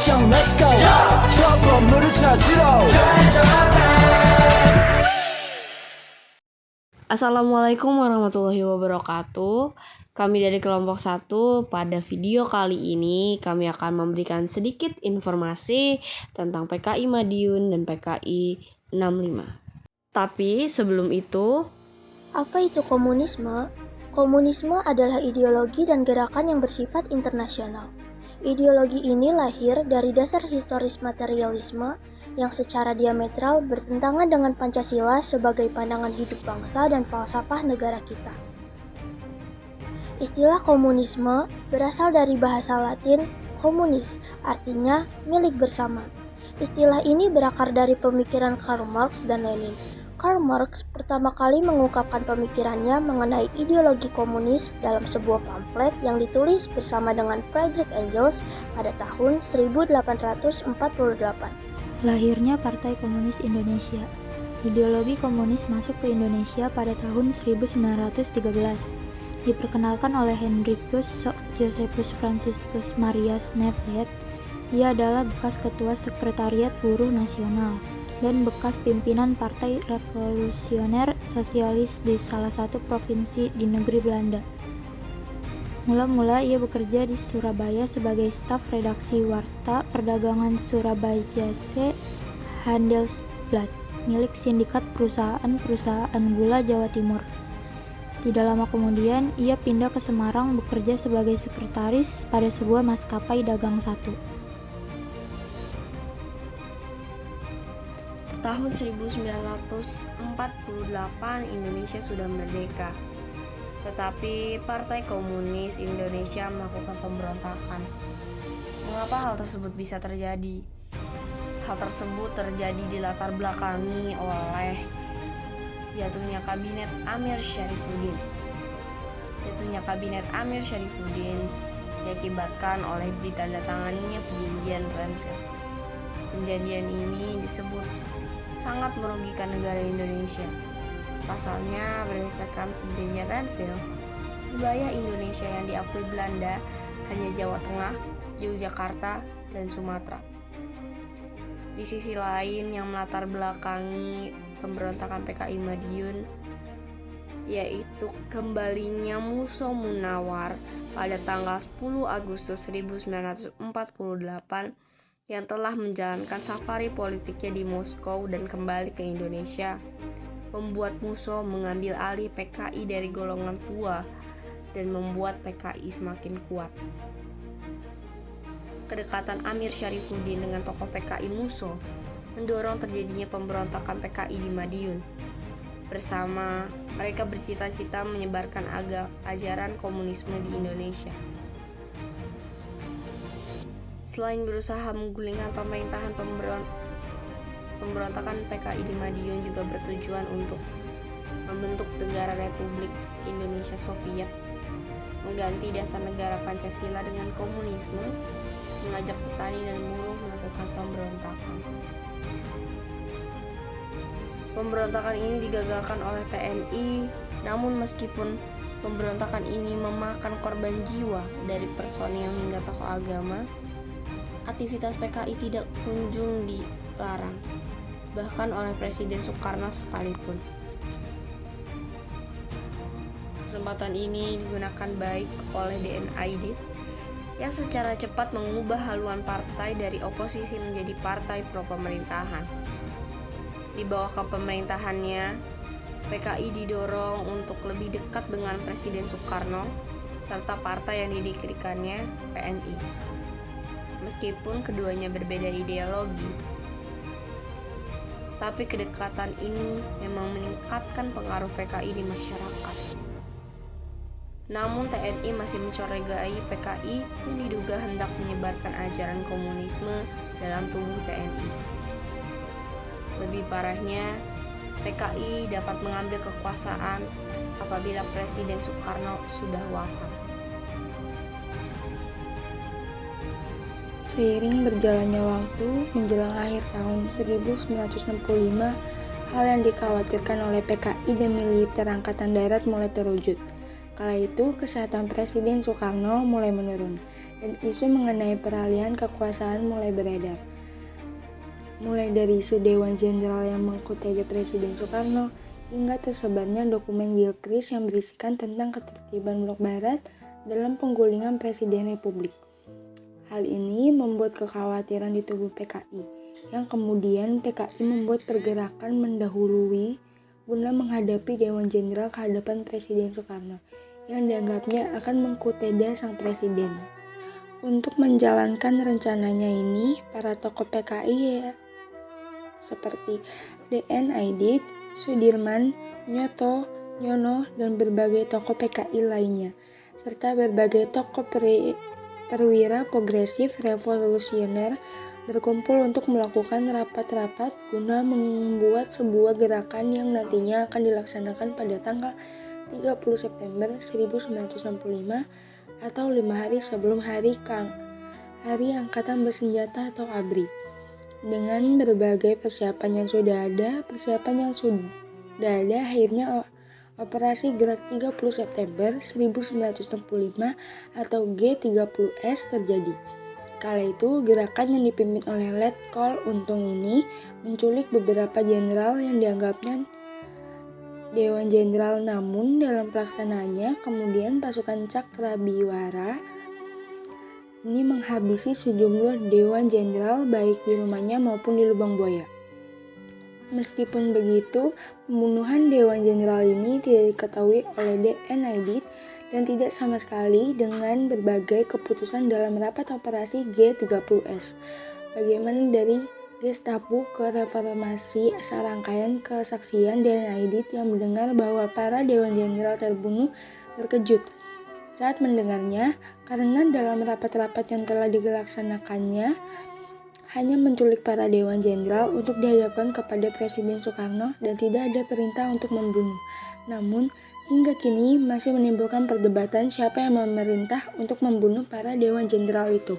action let's go 저 건물을 찾으러 Assalamualaikum warahmatullahi wabarakatuh. Kami dari kelompok 1. Pada video kali ini kami akan memberikan sedikit informasi tentang PKI Madiun dan PKI 65. Tapi sebelum itu, apa itu komunisme? Komunisme adalah ideologi dan gerakan yang bersifat internasional. Ideologi ini lahir dari dasar historis materialisme yang secara diametral bertentangan dengan Pancasila sebagai pandangan hidup bangsa dan falsafah negara kita. Istilah komunisme berasal dari bahasa Latin communis, artinya milik bersama. Istilah ini berakar dari pemikiran Karl Marx dan Lenin. Karl Marx pertama kali mengungkapkan pemikirannya mengenai ideologi komunis dalam sebuah pamflet yang ditulis bersama dengan Friedrich Engels pada tahun 1848. Lahirnya Partai Komunis Indonesia. Ideologi komunis masuk ke Indonesia pada tahun 1913. Diperkenalkan oleh Hendrikus Josephus Franciscus Marias Nevlet. Ia adalah bekas ketua Sekretariat Buruh Nasional dan bekas pimpinan Partai Revolusioner Sosialis di salah satu provinsi di negeri Belanda. Mula-mula ia bekerja di Surabaya sebagai staf redaksi Warta Perdagangan Surabajase Handelsblad, milik sindikat perusahaan-perusahaan gula Jawa Timur. Tidak lama kemudian, ia pindah ke Semarang bekerja sebagai sekretaris pada sebuah maskapai dagang satu. tahun 1948 Indonesia sudah merdeka. Tetapi Partai Komunis Indonesia melakukan pemberontakan. Mengapa hal tersebut bisa terjadi? Hal tersebut terjadi dilatar belakangi oleh jatuhnya kabinet Amir Syarifuddin. Jatuhnya kabinet Amir Syarifuddin diakibatkan oleh ditandatanganinya perjanjian Renville. Perjanjian ini disebut sangat merugikan negara Indonesia. Pasalnya, berdasarkan perjanjian Renville, wilayah Indonesia yang diakui Belanda hanya Jawa Tengah, Yogyakarta, dan Sumatera. Di sisi lain yang melatar belakangi pemberontakan PKI Madiun, yaitu kembalinya Musa Munawar pada tanggal 10 Agustus 1948 yang telah menjalankan safari politiknya di Moskow dan kembali ke Indonesia, membuat Musa mengambil alih PKI dari golongan tua dan membuat PKI semakin kuat. Kedekatan Amir Syarifuddin dengan tokoh PKI Musa mendorong terjadinya pemberontakan PKI di Madiun. Bersama, mereka bercita-cita menyebarkan ajaran komunisme di Indonesia. Selain berusaha menggulingkan pemerintahan, pemberontakan PKI di Madiun juga bertujuan untuk membentuk negara Republik Indonesia Soviet, mengganti dasar negara Pancasila dengan komunisme, mengajak petani dan buruh melakukan pemberontakan. Pemberontakan ini digagalkan oleh TNI, namun meskipun pemberontakan ini memakan korban jiwa dari personil hingga tokoh agama, aktivitas PKI tidak kunjung dilarang, bahkan oleh Presiden Soekarno sekalipun. Kesempatan ini digunakan baik oleh DNID yang secara cepat mengubah haluan partai dari oposisi menjadi partai pro-pemerintahan. Di bawah kepemerintahannya, PKI didorong untuk lebih dekat dengan Presiden Soekarno serta partai yang didirikannya, PNI. Meskipun keduanya berbeda ideologi, tapi kedekatan ini memang meningkatkan pengaruh PKI di masyarakat. Namun TNI masih mencurigai PKI yang diduga hendak menyebarkan ajaran komunisme dalam tubuh TNI. Lebih parahnya, PKI dapat mengambil kekuasaan apabila Presiden Soekarno sudah wafat. Seiring berjalannya waktu, menjelang akhir tahun 1965, hal yang dikhawatirkan oleh PKI dan militer Angkatan Darat mulai terwujud. Kala itu, kesehatan Presiden Soekarno mulai menurun, dan isu mengenai peralihan kekuasaan mulai beredar. Mulai dari isu Dewan Jenderal yang mengkutede Presiden Soekarno, hingga tersebarnya dokumen Gilchrist yang berisikan tentang ketertiban blok barat dalam penggulingan Presiden Republik. Hal ini membuat kekhawatiran di tubuh PKI, yang kemudian PKI membuat pergerakan mendahului guna menghadapi Dewan Jenderal ke hadapan Presiden Soekarno, yang dianggapnya akan mengkuteda sang presiden. Untuk menjalankan rencananya ini, para tokoh PKI seperti D.N. Aidit, Sudirman, Nyoto, Nyono, dan berbagai tokoh PKI lainnya, serta berbagai tokoh perwira progresif revolusioner berkumpul untuk melakukan rapat-rapat guna membuat sebuah gerakan yang nantinya akan dilaksanakan pada tanggal 30 September 1965 atau 5 hari sebelum Hari Angkatan Bersenjata atau ABRI. Dengan berbagai persiapan yang sudah ada, akhirnya Operasi Gerak 30 September 1965 atau G30S terjadi. Kala itu, gerakan yang dipimpin oleh Letkol Untung ini menculik beberapa jenderal yang dianggapnya Dewan Jenderal, namun dalam pelaksanaannya kemudian pasukan Cakrabiwara ini menghabisi sejumlah Dewan Jenderal baik di rumahnya maupun di Lubang Buaya. Meskipun begitu, pembunuhan Dewan Jenderal ini tidak diketahui oleh D.N. Aidit dan tidak sama sekali dengan berbagai keputusan dalam rapat operasi G30S. Bagaimana dari Gestapo ke reformasi, serangkaian kesaksian D.N. Aidit yang mendengar bahwa para Dewan Jenderal terbunuh terkejut saat mendengarnya, karena dalam rapat-rapat yang telah dilaksanakannya hanya menculik para Dewan Jenderal untuk dihadapkan kepada Presiden Soekarno dan tidak ada perintah untuk membunuh. Namun, hingga kini masih menimbulkan perdebatan siapa yang memerintah untuk membunuh para Dewan Jenderal itu.